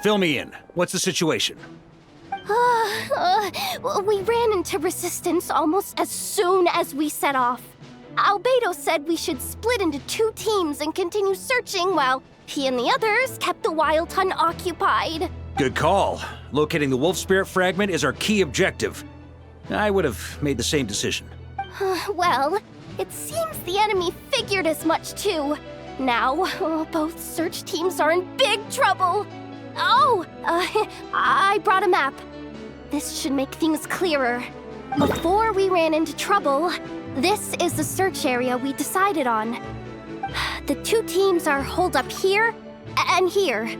Fill me in. What's the situation? We ran into resistance almost as soon as we set off. Albedo said we should split into 2 teams and continue searching while he and the others kept the Wild Hunt occupied. Good call. Locating the Wolf Spirit fragment is our key objective. I would have made the same decision. Well, it seems the enemy figured as much too. Now, both search teams are in big trouble. Oh, I brought a map. This should make things clearer. Before we ran into trouble, this is the search area we decided on. The 2 teams are holed up here and here.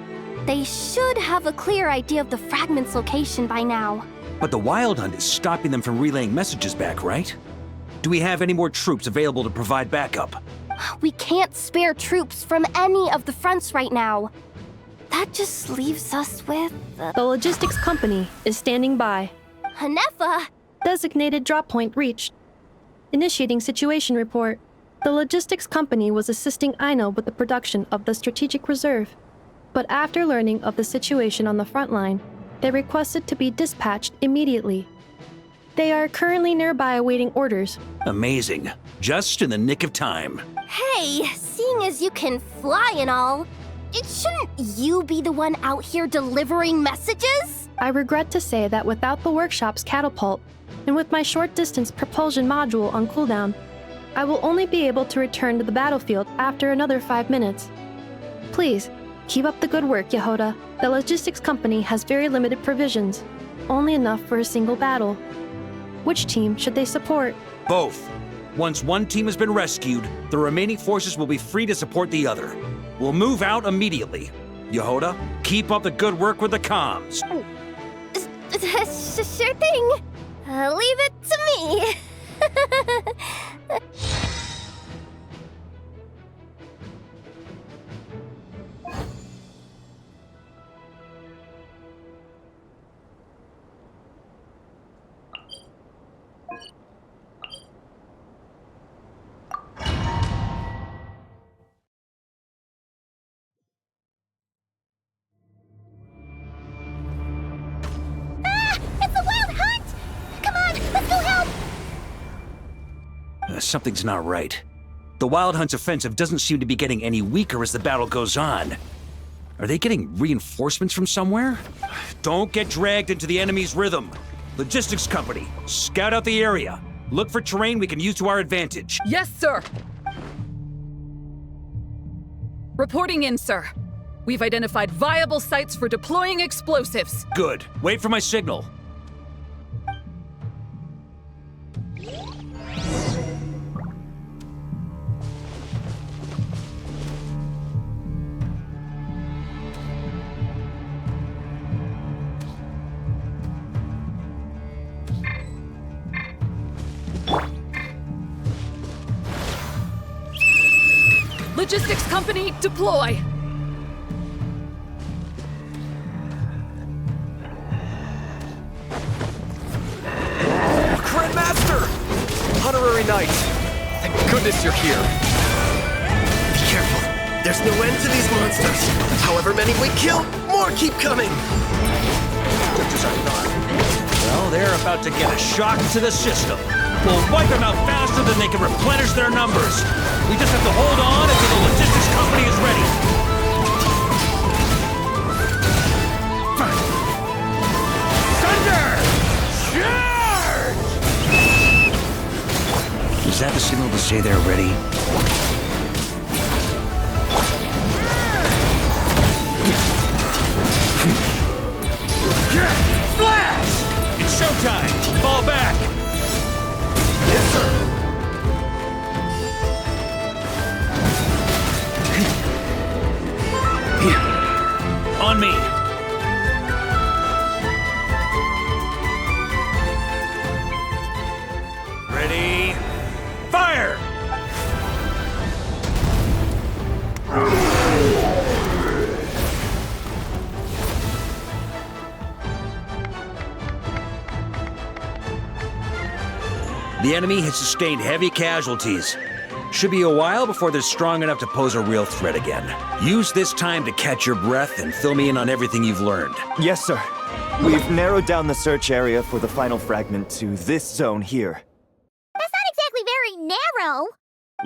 They should have a clear idea of the fragment's location by now. But the Wild Hunt is stopping them from relaying messages back, right? Do we have any more troops available to provide backup? We can't spare troops from any of the fronts right now. That just leaves us with... The logistics company is standing by. Hanefa! Designated drop point reached. Initiating situation report. The logistics company was assisting Aino with the production of the strategic reserve. But after learning of the situation on the front line, they requested to be dispatched immediately. They are currently nearby awaiting orders. Amazing. Just in the nick of time. Hey, seeing as you can fly and all, shouldn't you be the one out here delivering messages? I regret to say that without the workshop's catapult, and with my short-distance propulsion module on cooldown, I will only be able to return to the battlefield after another 5 minutes. Please, keep up the good work, Yehoda. The logistics company has very limited provisions, only enough for a single battle. Which team should they support? Both. Once one team has been rescued, the remaining forces will be free to support the other. We'll move out immediately. Yehoda, keep up the good work with the comms. Sure thing. Leave it to me. Something's not right. The Wild Hunt's offensive doesn't seem to be getting any weaker as the battle goes on. Are they getting reinforcements from somewhere? Don't get dragged into the enemy's rhythm. Logistics company, scout out the area. Look for terrain we can use to our advantage. Yes, sir. Reporting in, sir. We've identified viable sites for deploying explosives. Good. Wait for my signal. Logistics company, deploy! Crit Master! Honorary Knight! Thank goodness you're here! Be careful! There's no end to these monsters! However many we kill, more keep coming! Just as I thought. Well, they're about to get a shock to the system. We'll wipe them out faster than they can replenish their numbers. We just have to hold on until the logistics company is ready. Thunder! Charge! Is that the signal to say they're ready? Flash! It's showtime! Fall back! Yes, sir! On me! Ready? Fire! The enemy has sustained heavy casualties. Should be a while before they're strong enough to pose a real threat again. Use this time to catch your breath and fill me in on everything you've learned. Yes, sir. We've narrowed down the search area for the final fragment to this zone here. That's not exactly very narrow.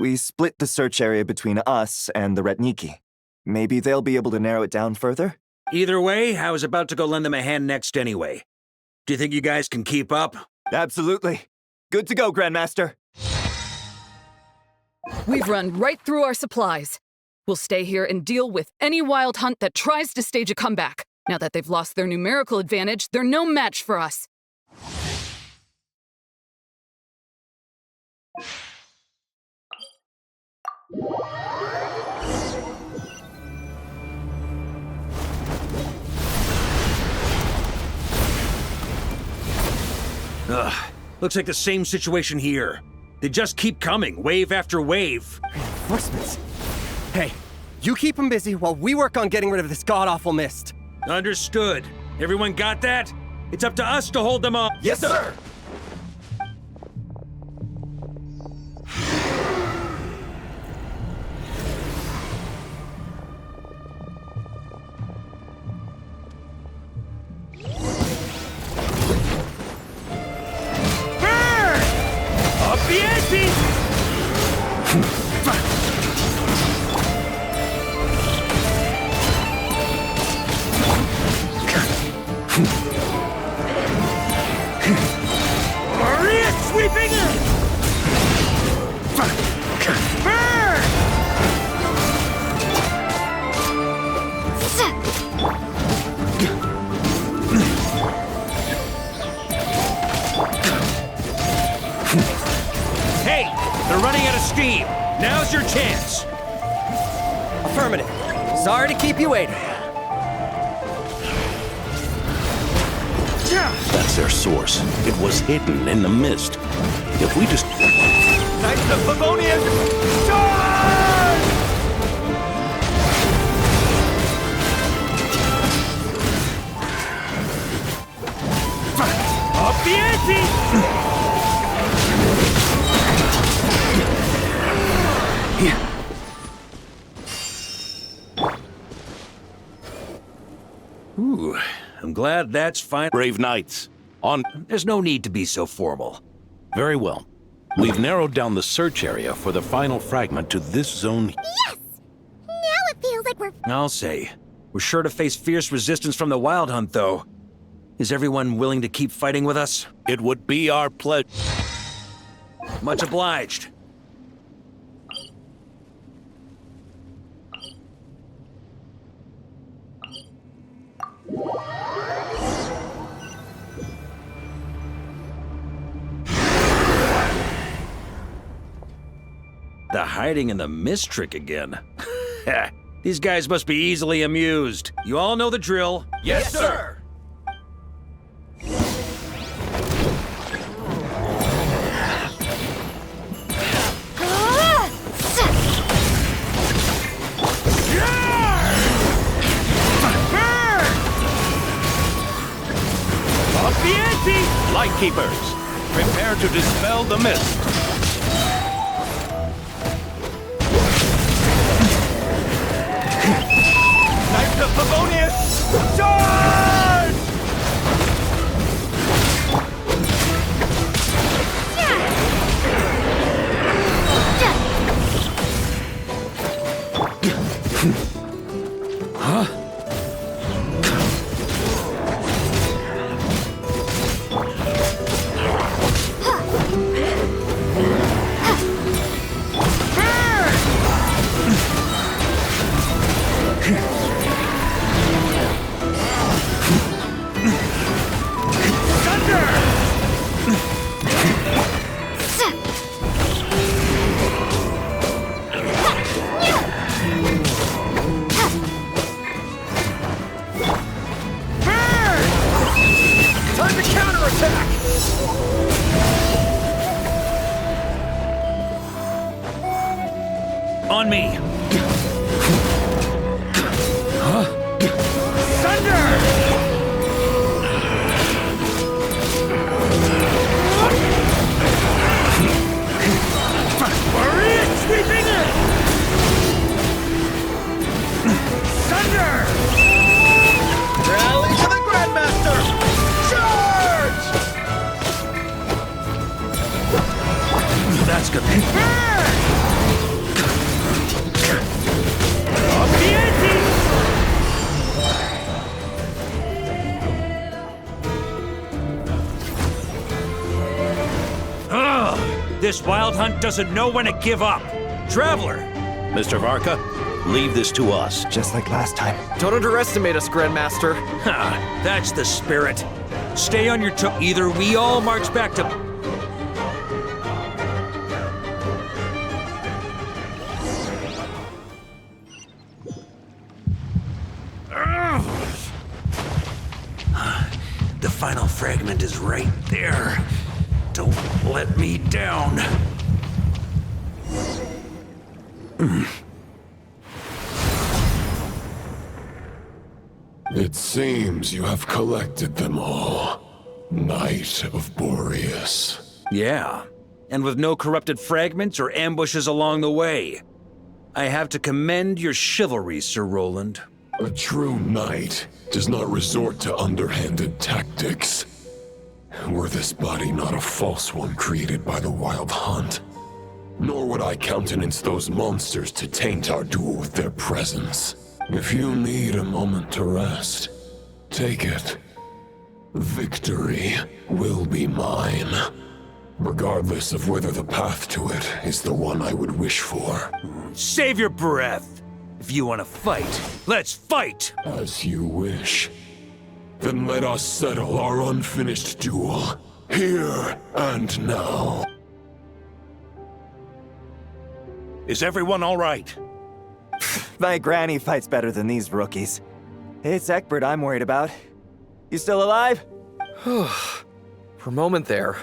We split the search area between us and the Retniki. Maybe they'll be able to narrow it down further? Either way, I was about to go lend them a hand next anyway. Do you think you guys can keep up? Absolutely. Good to go, Grandmaster. We've run right through our supplies. We'll stay here and deal with any wild hunt that tries to stage a comeback. Now that they've lost their numerical advantage, they're no match for us. Ugh, looks like the same situation here. They just keep coming, wave after wave. Reinforcements. Hey, you keep them busy while we work on getting rid of this god-awful mist. Understood. Everyone got that? It's up to us to hold them off. Yes, sir! Up the ante! Maria sweeping in! Burn! Hey, they're running out of steam. Now's your chance. Affirmative. Sorry to keep you waiting. That's their source. It was hidden in the mist. If we just... Knights of Favonius! Charge! Up the ante! Ooh, I'm glad that's fine. Brave knights. On... There's no need to be so formal. Very well. We've narrowed down the search area for the final fragment to this zone. Yes! Now it feels like we're... I'll say. We're sure to face fierce resistance from the Wild Hunt, though. Is everyone willing to keep fighting with us? It would be our pleasure. Much obliged. The hiding in the mist trick again. These guys must be easily amused. You all know the drill. Yes, sir! Up the ante! Lightkeepers, prepare to dispel the mist. Knights of Favonius! Charge! Time to counterattack! On me! Maria sweeping This wild hunt doesn't know when to give up. Traveler! Mr. Varka, leave this to us. Just like last time. Don't underestimate us, Grandmaster. Ha! That's the spirit. Stay on your toe. Either we all march back to... The final fragment is right there. Don't let me down. It seems you have collected them all, Knight of Boreas. Yeah, and with no corrupted fragments or ambushes along the way. I have to commend your chivalry, Sir Roland. A true knight does not resort to underhanded tactics. Were this body not a false one created by the Wild Hunt, nor would I countenance those monsters to taint our duel with their presence. If you need a moment to rest, take it. Victory will be mine, regardless of whether the path to it is the one I would wish for. Save your breath! If you want to fight, let's fight! As you wish. Then let us settle our unfinished duel, here and now. Is everyone all right? My granny fights better than these rookies. It's Egbert I'm worried about. You still alive? For a moment there,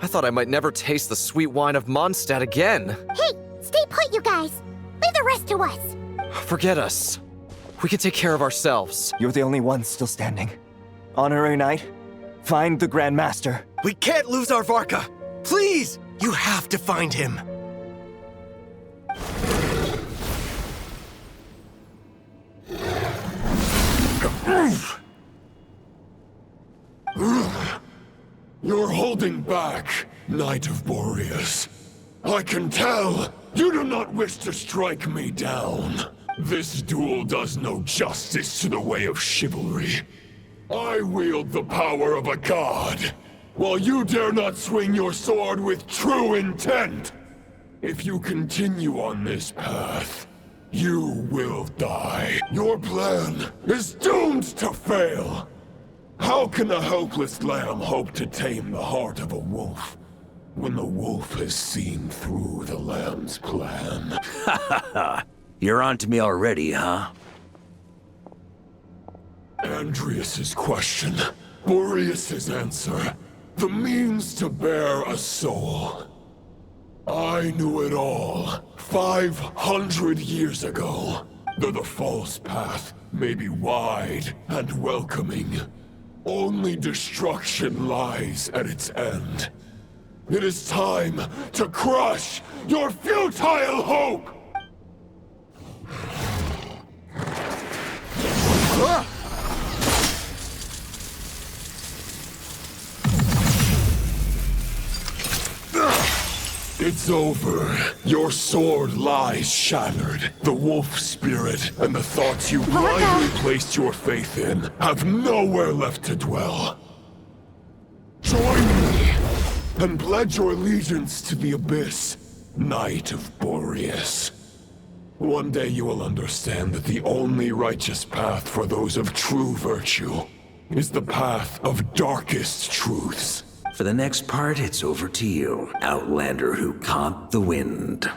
I thought I might never taste the sweet wine of Mondstadt again. Hey, stay put, you guys. Leave the rest to us. Forget us. We can take care of ourselves. You're the only one still standing. Honorary Knight, find the Grand Master. We can't lose our Varka! Please! You have to find him! You're holding back, Knight of Boreas. I can tell you do not wish to strike me down. This duel does no justice to the way of chivalry. I wield the power of a god, while you dare not swing your sword with true intent. If you continue on this path, you will die. Your plan is doomed to fail. How can a helpless lamb hope to tame the heart of a wolf when the wolf has seen through the lamb's plan? Ha ha ha! You're on to me already, huh? Andreas's question, Boreas's answer, the means to bear a soul. I knew it all 500 years ago. Though the false path may be wide and welcoming, only destruction lies at its end. It is time to crush your futile hope! It's over. Your sword lies shattered. The wolf spirit and the thoughts you blindly placed your faith in have nowhere left to dwell. Join me and pledge your allegiance to the abyss, Knight of Boreas. One day you will understand that the only righteous path for those of true virtue is the path of darkest truths. For the next part, it's over to you, Outlander who caught the wind.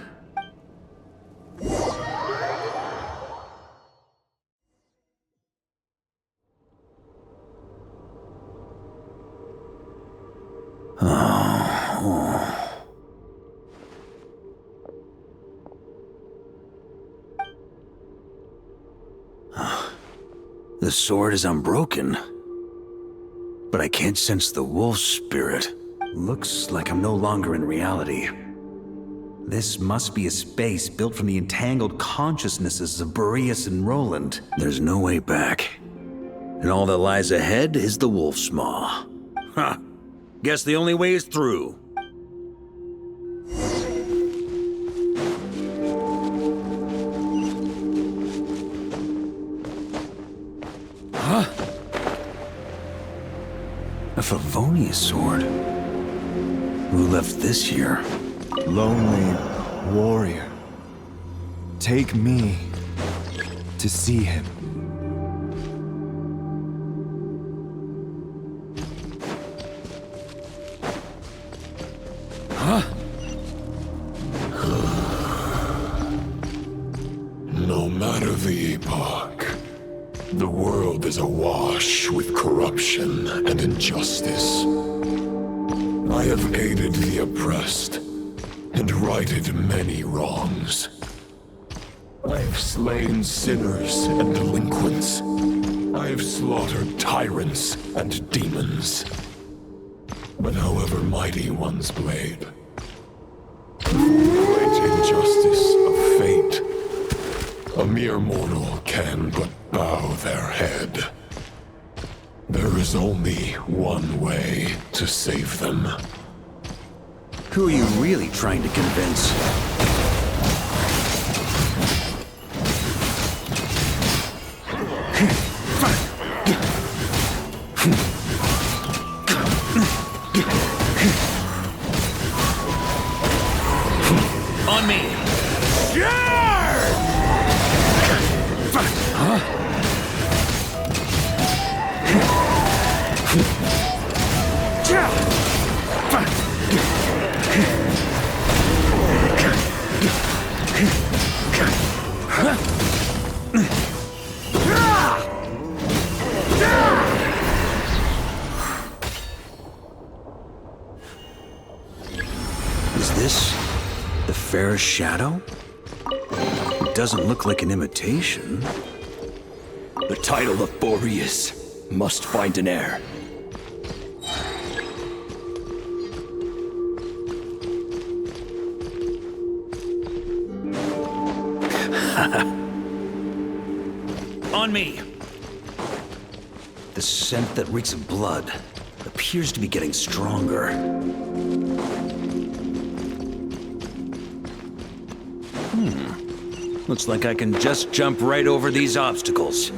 The sword is unbroken, but I can't sense the wolf spirit. Looks like I'm no longer in reality. This must be a space built from the entangled consciousnesses of Boreas and Roland. There's no way back. And all that lies ahead is the wolf's maw. Huh. Guess the only way is through. A Favonius sword? Who left this here? Lonely warrior. Take me to see him. No matter the epoch, the world is awash with corruption and injustice. I have aided the oppressed and righted many wrongs. I have slain sinners and delinquents. I have slaughtered tyrants and demons. But however mighty one's blade, for the great injustice of fate, a mere mortal can but bow their head. There is only one way to save them. Who are you really trying to convince? On me! Is this the fairest shadow? It doesn't look like an imitation. The title of Boreas must find an heir. On me! The scent that reeks of blood appears to be getting stronger. Looks like I can just jump right over these obstacles.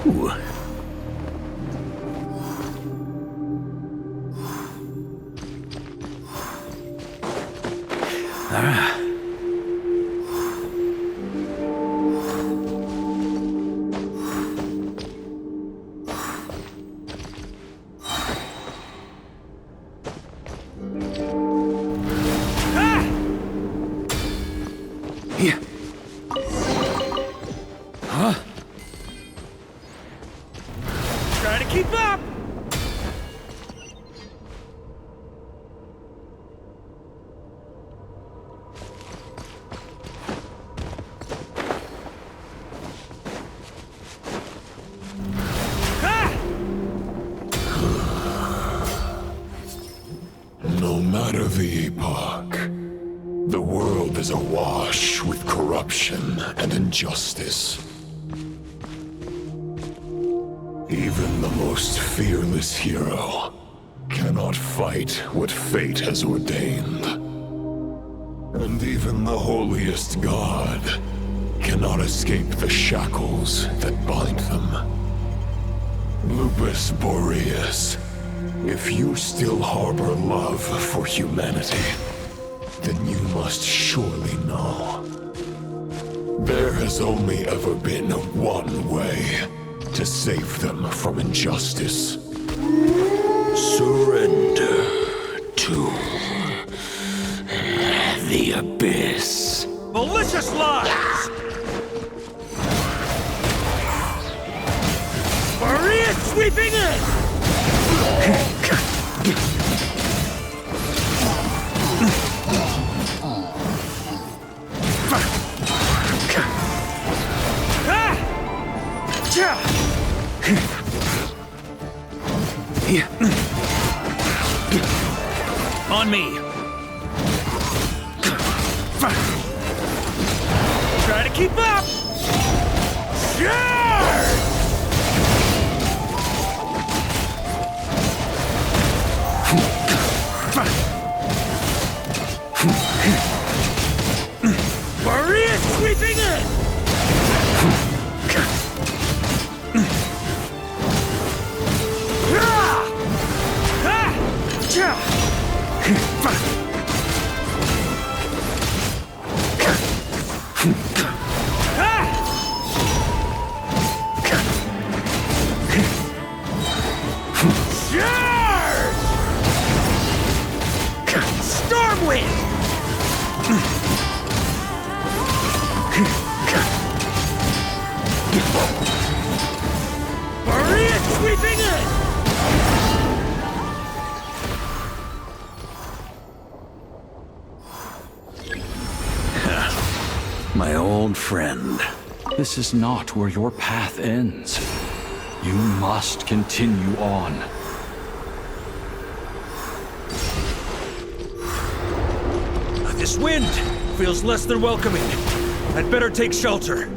Ooh. Ah. Ah! Yeah. Huh? Try to keep up! No matter the epoch, the world is awash with corruption and injustice. Even the most fearless hero cannot fight what fate has ordained. And even the holiest god cannot escape the shackles that bind them. Lupus Boreas, if you still harbor love for humanity, then you must surely know. There has only ever been one way to save them from injustice. Surrender to the abyss. Malicious lies! Maria sweeping in! On me. Try to keep up! Charge! Maria sweeping in! Stormwind! Maria sweeping in! My old friend. This is not where your path ends. You must continue on. This wind feels less than welcoming. I'd better take shelter.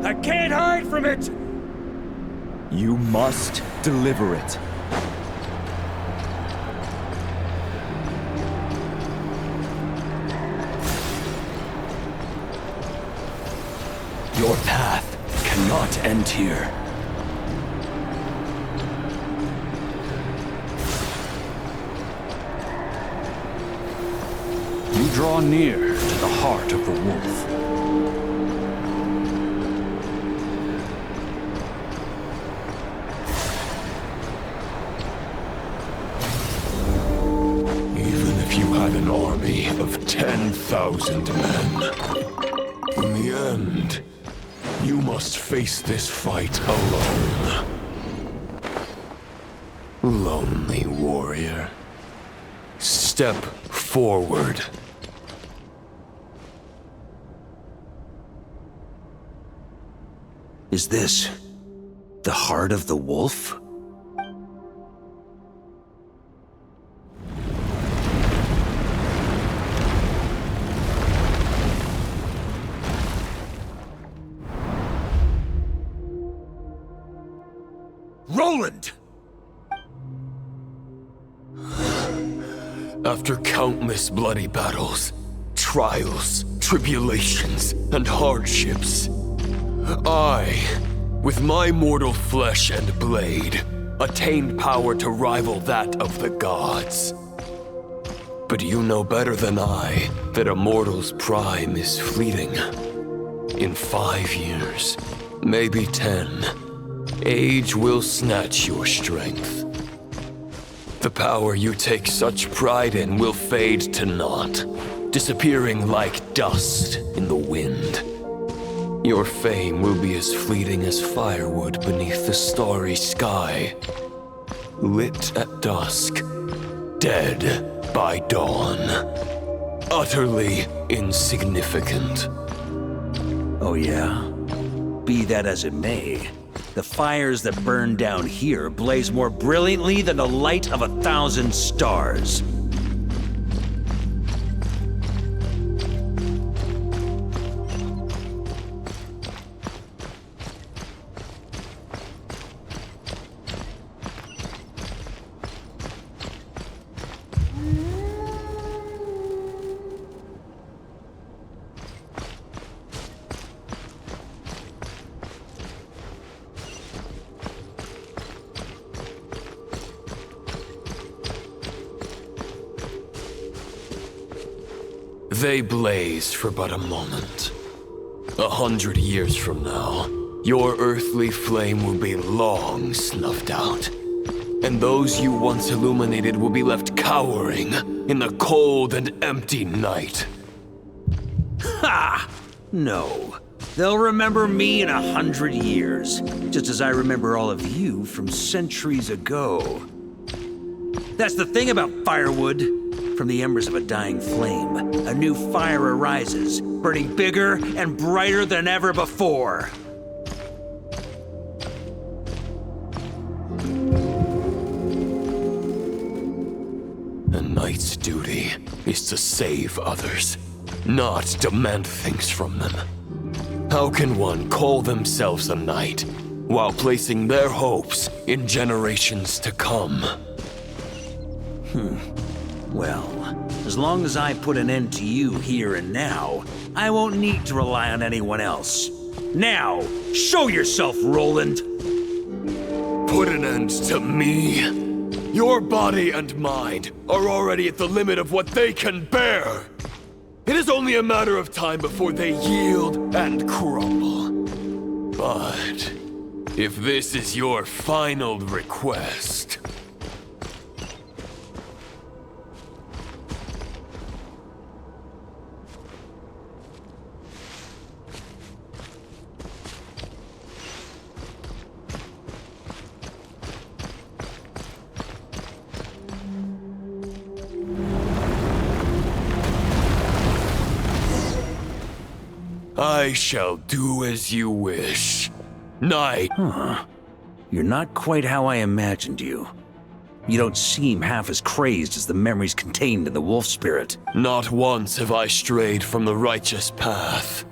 I can't hide from it! You must deliver it. Your path cannot end here. You draw near to the heart of the wolf. Even if you had an army of 10,000 men, in the end, you must face this fight alone. Lonely warrior. Step forward. Is this the heart of the wolf? Roland! After countless bloody battles, trials, tribulations, and hardships, I, with my mortal flesh and blade, attained power to rival that of the gods. But you know better than I that a mortal's prime is fleeting. In 5 years, maybe 10, age will snatch your strength. The power you take such pride in will fade to naught, disappearing like dust in the wind. Your fame will be as fleeting as firewood beneath the starry sky, lit at dusk, dead by dawn, utterly insignificant. Oh yeah? Be that as it may, the fires that burn down here blaze more brilliantly than the light of 1,000 stars. They blaze for but a moment. 100 years from now, your earthly flame will be long snuffed out. and those you once illuminated will be left cowering in the cold and empty night. Ha! No. They'll remember me in 100 years, just as I remember all of you from centuries ago. That's the thing about firewood. From the embers of a dying flame, a new fire arises, burning bigger and brighter than ever before. A knight's duty is to save others, not demand things from them. How can one call themselves a knight while placing their hopes in generations to come? Well, as long as I put an end to you here and now, I won't need to rely on anyone else. Now, show yourself, Roland! Put an end to me? Your body and mind are already at the limit of what they can bear. It is only a matter of time before they yield and crumble. But if this is your final request... I shall do as you wish. Knight. You're not quite how I imagined you. You don't seem half as crazed as the memories contained in the wolf spirit. Not once have I strayed from the righteous path.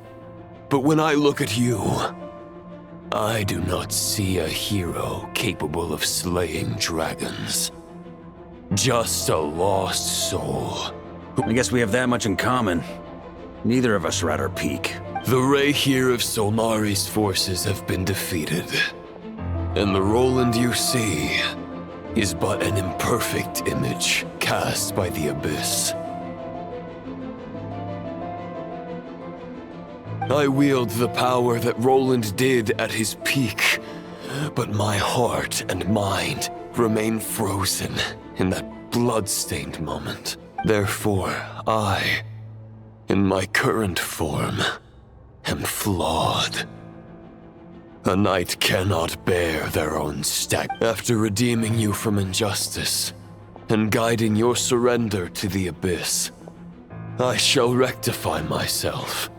But when I look at you, I do not see a hero capable of slaying dragons. Just a lost soul. I guess we have that much in common. Neither of us are at our peak. The Rayhir of Solmari's forces have been defeated. And the Roland you see is but an imperfect image cast by the Abyss. I wield the power that Roland did at his peak, but my heart and mind remain frozen in that blood-stained moment. Therefore, I, in my current form, am flawed. A knight cannot bear their own stack. After redeeming you from injustice and guiding your surrender to the Abyss, I shall rectify myself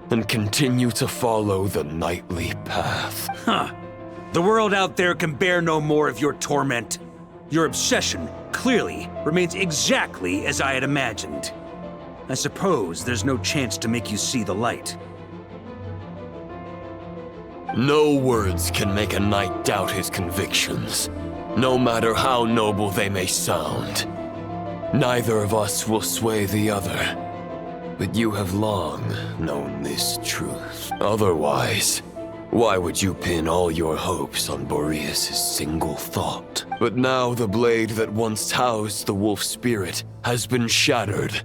and continue to follow the knightly path. The world out there can bear no more of your torment. Your obsession, clearly, remains exactly as I had imagined. I suppose there's no chance to make you see the light. No words can make a knight doubt his convictions, no matter how noble they may sound. Neither of us will sway the other, but you have long known this truth. Otherwise, why would you pin all your hopes on Boreas' single thought? But now the blade that once housed the wolf spirit has been shattered,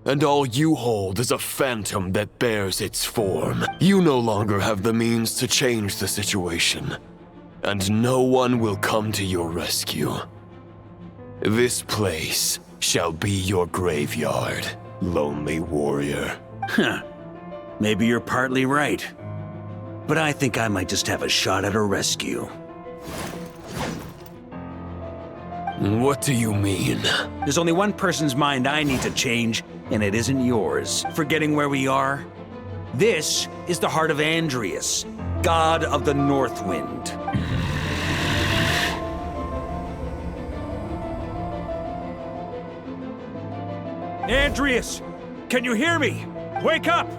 and all you hold is a phantom that bears its form. You no longer have the means to change the situation, and no one will come to your rescue. This place shall be your graveyard, lonely warrior. Maybe you're partly right. But I think I might just have a shot at a rescue. What do you mean? There's only one person's mind I need to change, and it isn't yours. Forgetting where we are? This is the heart of Andrias, god of the North Wind. Andrias! Can you hear me? Wake up!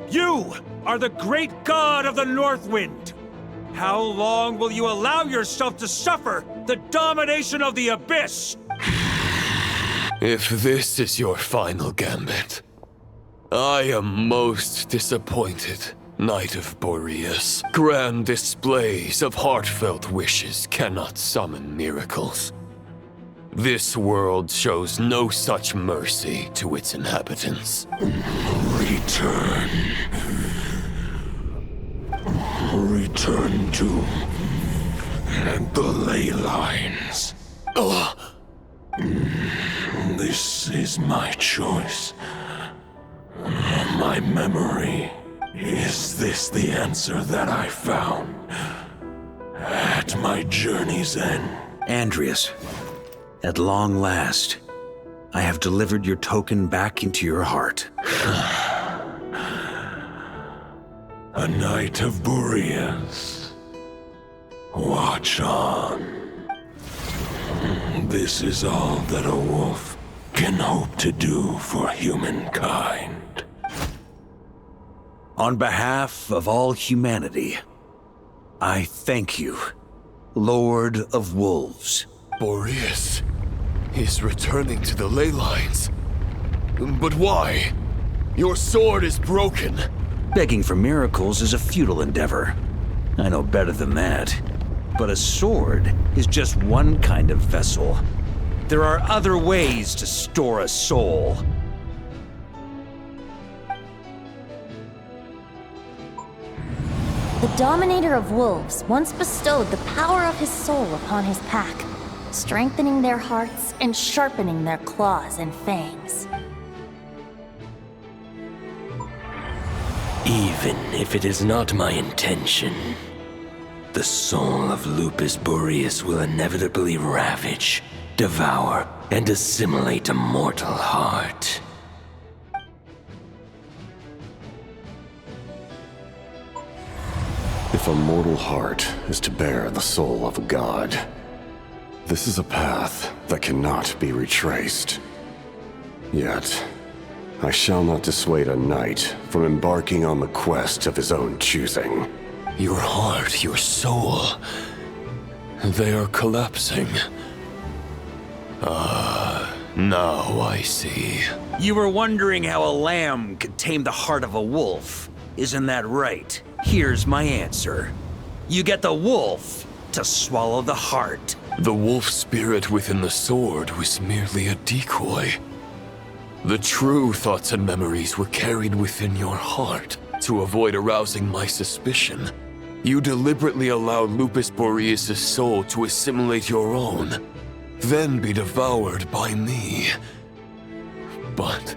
You are the great god of the North Wind! How long will you allow yourself to suffer the domination of the Abyss? If this is your final gambit, I am most disappointed, Knight of Boreas. Grand displays of heartfelt wishes cannot summon miracles. This world shows no such mercy to its inhabitants. Return. Return to the ley lines. This is my choice. My memory. Is this the answer that I found at my journey's end? Andreas, at long last, I have delivered your token back into your heart. A Knight of Boreas. Watch on. This is all that a wolf can hope to do for humankind. On behalf of all humanity, I thank you, Lord of Wolves. Boreas is returning to the ley lines. But why? Your sword is broken. Begging for miracles is a futile endeavor. I know better than that. But a sword is just one kind of vessel. There are other ways to store a soul. The Dominator of Wolves once bestowed the power of his soul upon his pack, strengthening their hearts and sharpening their claws and fangs. Even if it is not my intention, the soul of Lupus Boreas will inevitably ravage, devour, and assimilate a mortal heart. If a mortal heart is to bear the soul of a god, this is a path that cannot be retraced. Yet, I shall not dissuade a knight from embarking on the quest of his own choosing. Your heart, your soul, they are collapsing. Now I see. You were wondering how a lamb could tame the heart of a wolf. Isn't that right? Here's my answer. You get the wolf to swallow the heart. The wolf spirit within the sword was merely a decoy. The true thoughts and memories were carried within your heart. To avoid arousing my suspicion, you deliberately allowed Lupus Boreas' soul to assimilate your own, then be devoured by me. But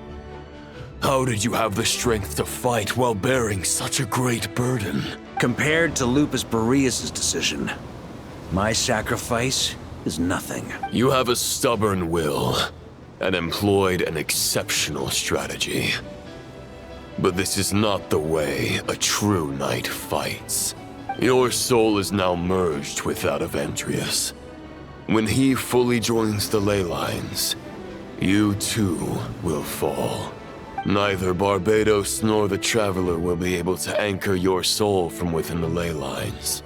how did you have the strength to fight while bearing such a great burden? Compared to Lupus Boreas' decision, my sacrifice is nothing. You have a stubborn will and employed an exceptional strategy. But this is not the way a true knight fights. Your soul is now merged with that of Andreas. When he fully joins the ley lines, you too will fall. Neither Barbados nor the Traveler will be able to anchor your soul from within the ley lines,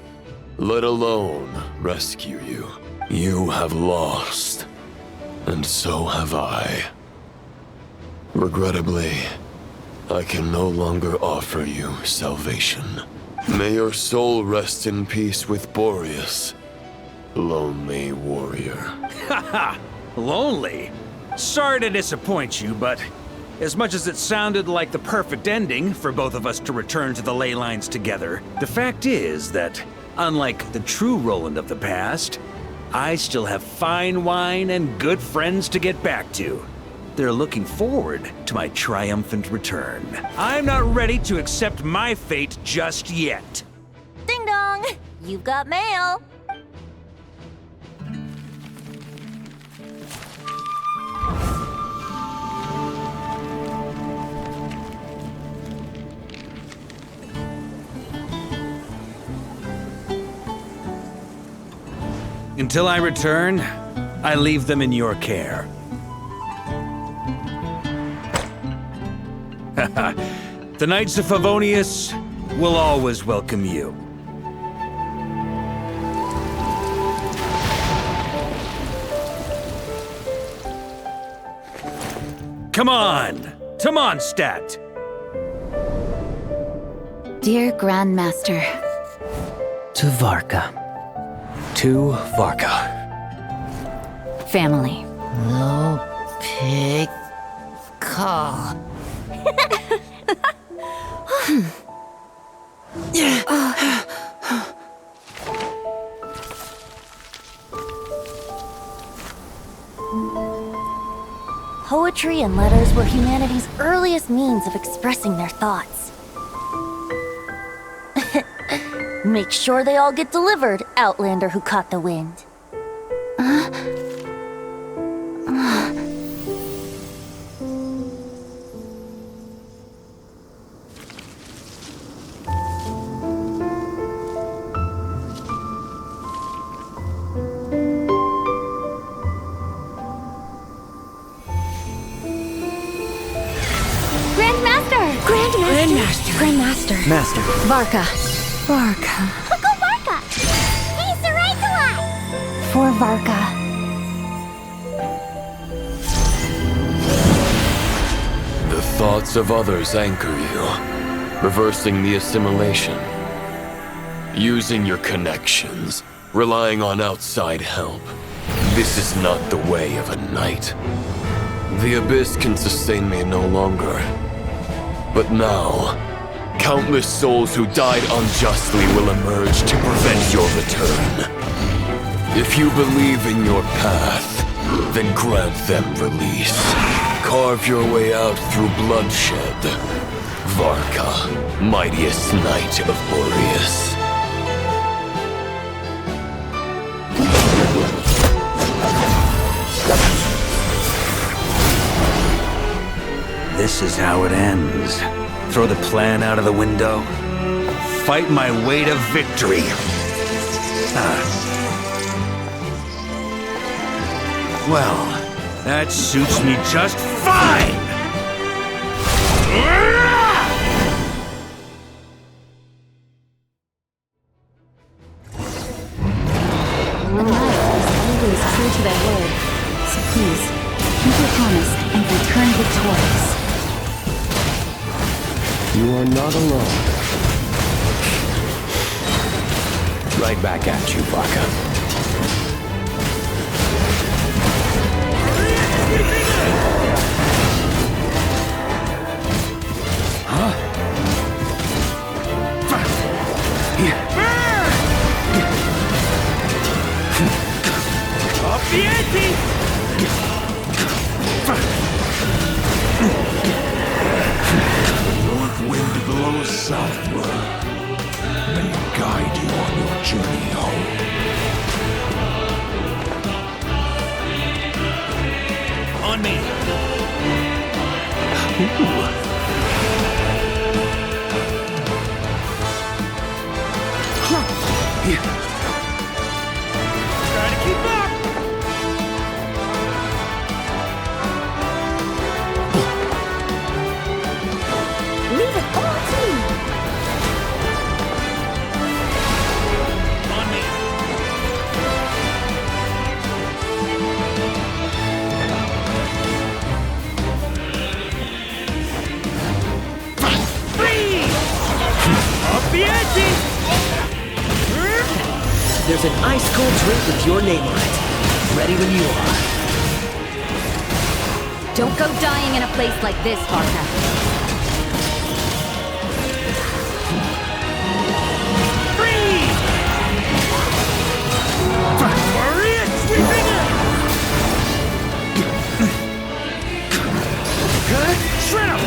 let alone rescue you. You have lost, and so have I. Regrettably, I can no longer offer you salvation. May your soul rest in peace with Boreas, lonely warrior. Haha, lonely? Sorry to disappoint you, but as much as it sounded like the perfect ending for both of us to return to the ley lines together, the fact is that, unlike the true Roland of the past, I still have fine wine and good friends to get back to. They're looking forward to my triumphant return. I'm not ready to accept my fate just yet. Ding dong! You've got mail! Until I return, I leave them in your care. The Knights of Favonius will always welcome you. Come on! To Mondstadt! Dear Grandmaster, To Varka. To Varka. family. No pig call. Poetry and letters were humanity's earliest means of expressing their thoughts. Make sure they all get delivered, Outlander who caught the wind. Grandmaster. Master. Varka. Uncle Varka! He's the right to us! For Varka. The thoughts of others anchor you, reversing the assimilation. Using your connections, relying on outside help. This is not the way of a knight. The Abyss can sustain me no longer. But now, countless souls who died unjustly will emerge to prevent your return. If you believe in your path, then grant them release. Carve your way out through bloodshed. Varka, mightiest knight of Boreas. This is how it ends. Throw the plan out of the window. Fight my way to victory. Well, that suits me just fine! A knight is always true to their word. So please, keep your promise and return victorious. You are not alone. Right back at you, Varka. Up the ante! North wind blows southward. May it guide you on your journey home. On me! Try to keep up! Leave it all to me! On me! Freeze! Up the ante! There's an ice-cold drink with your name on it. Ready when you are. Don't go dying in a place like this, Varka. Freeze! Maria, sweeping it! Good. Shred 'em!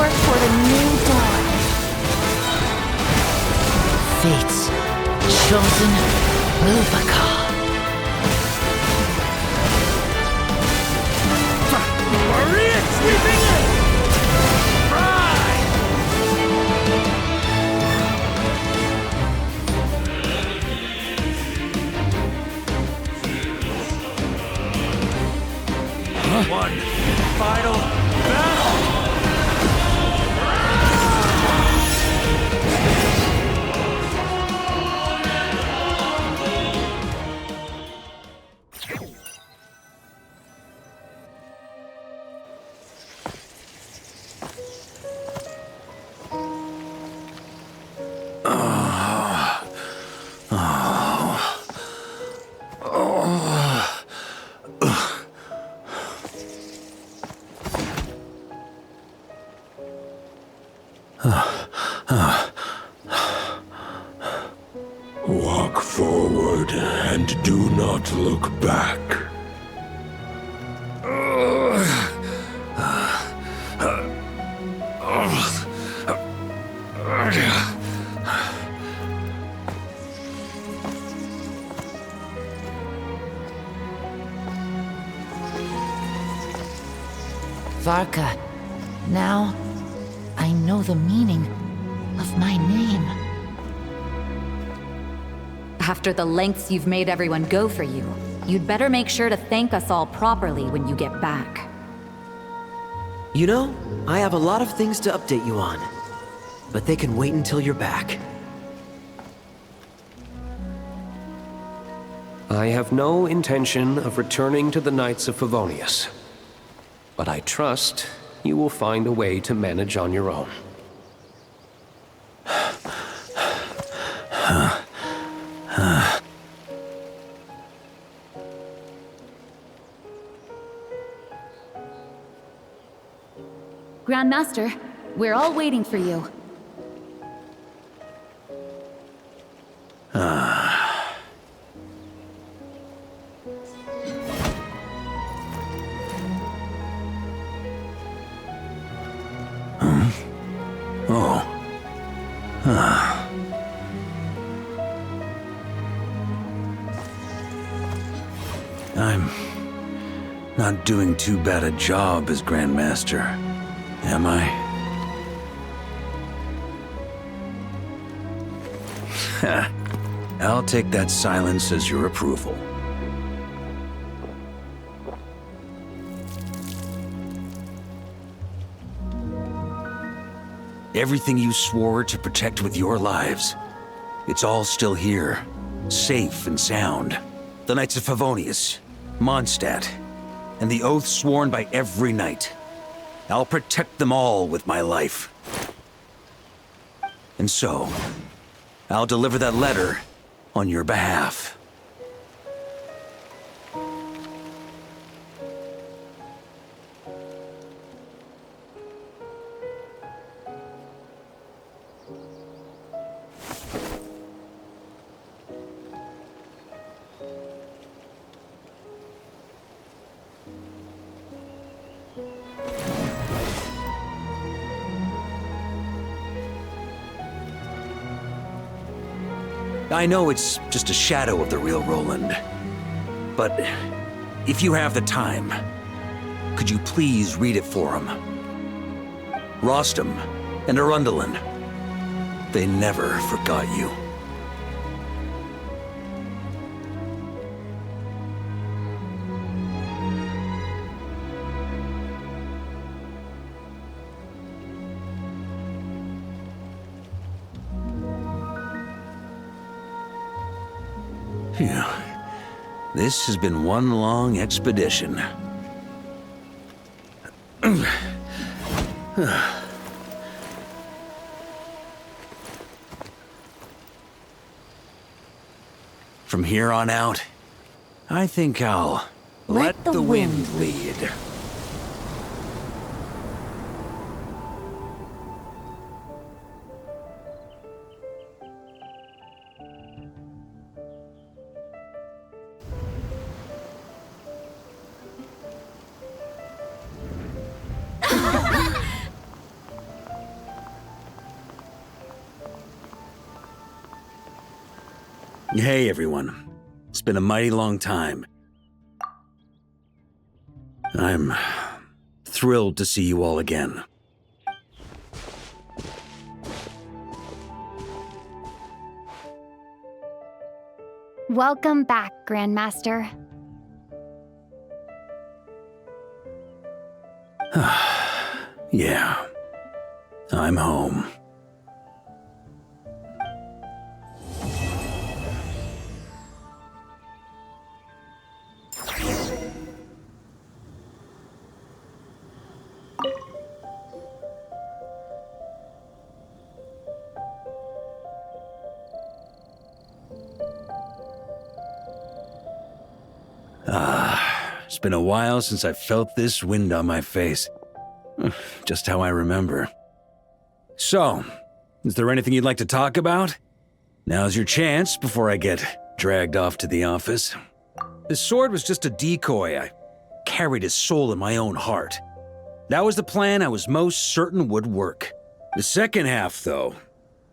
forth for the new dawn. Fate's chosen Lupaka. Maria sweeping in! One final battle! Walk forward and do not look back. Varka, now I know the meaning of my name. After the lengths you've made everyone go for you, you'd better make sure to thank us all properly when you get back. You know, I have a lot of things to update you on, but they can wait until you're back. I have no intention of returning to the Knights of Favonius, but I trust you will find a way to manage on your own. Grandmaster, we're all waiting for you. I'm not doing too bad a job as Grandmaster, am I? I'll take that silence as your approval. Everything you swore to protect with your lives, it's all still here, safe and sound. The Knights of Favonius, Mondstadt, and the oath sworn by every knight. I'll protect them all with my life. And so, I'll deliver that letter on your behalf. I know it's just a shadow of the real Roland, but if you have the time, could you please read it for him? Rostam and Arundelen, they never forgot you. Phew. This has been one long expedition. From here on out, I think I'll let the wind lead. Hey, everyone. It's been a mighty long time. I'm thrilled to see you all again. Welcome back, Grandmaster. Yeah. I'm home. It's been a while since I felt this wind on my face. Just how I remember. So, is there anything you'd like to talk about? Now's your chance before I get dragged off to the office. This sword was just a decoy. I carried his soul in my own heart. That was the plan I was most certain would work. The second half, though,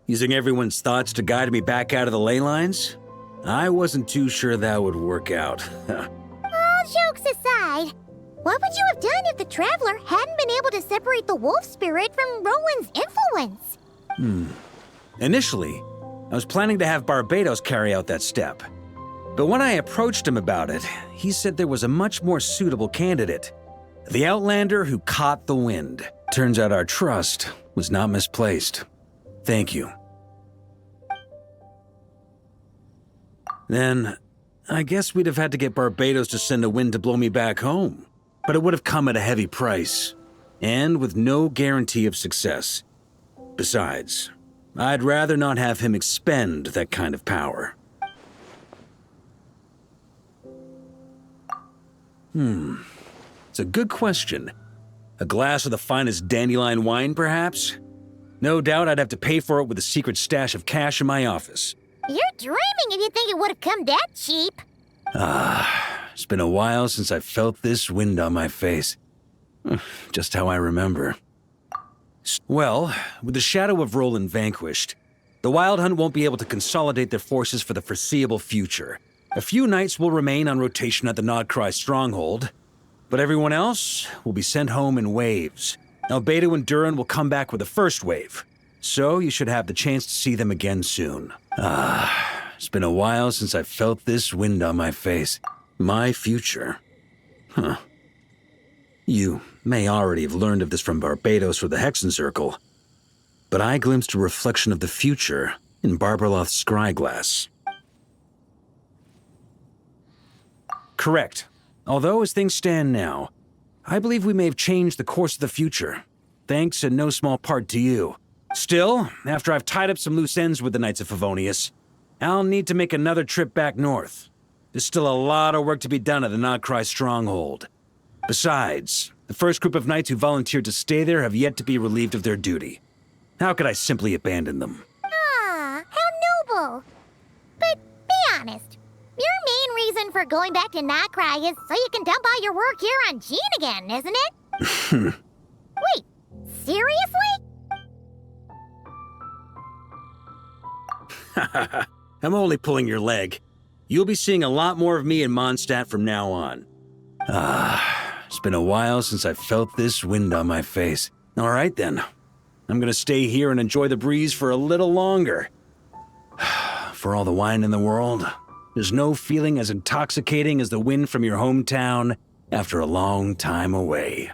using everyone's thoughts to guide me back out of the ley lines, I wasn't too sure that would work out. All jokes aside, what would you have done if the Traveler hadn't been able to separate the wolf spirit from Roland's influence? Initially, I was planning to have Barbados carry out that step. But when I approached him about it, he said there was a much more suitable candidate. The Outlander who caught the wind. Turns out our trust was not misplaced. Thank you. Then, I guess we'd have had to get Barbados to send a wind to blow me back home. But it would have come at a heavy price, and with no guarantee of success. Besides, I'd rather not have him expend that kind of power. It's a good question. A glass of the finest dandelion wine, perhaps? No doubt I'd have to pay for it with a secret stash of cash in my office. You're dreaming if you think it would have come that cheap. It's been a while since I felt this wind on my face. Just how I remember. Well, with the shadow of Roland vanquished, the Wild Hunt won't be able to consolidate their forces for the foreseeable future. A few knights will remain on rotation at the Nodcry stronghold, but everyone else will be sent home in waves. Albedo and Durin will come back with the first wave, so you should have the chance to see them again soon. It's been a while since I felt this wind on my face. My future. You may already have learned of this from Barbados or the Hexen Circle, but I glimpsed a reflection of the future in Barbarloth's scryglass. Correct. Although, as things stand now, I believe we may have changed the course of the future, thanks in no small part to you. Still, after I've tied up some loose ends with the Knights of Favonius, I'll need to make another trip back north. There's still a lot of work to be done at the Nodcry stronghold. Besides, the first group of knights who volunteered to stay there have yet to be relieved of their duty. How could I simply abandon them? Ah, how noble. But be honest, your main reason for going back to Nodcry is so you can dump all your work here on Jean again, isn't it? Wait, seriously? I'm only pulling your leg. You'll be seeing a lot more of me in Mondstadt from now on. It's been a while since I felt this wind on my face. All right then. I'm gonna stay here and enjoy the breeze for a little longer. For all the wine in the world, there's no feeling as intoxicating as the wind from your hometown after a long time away.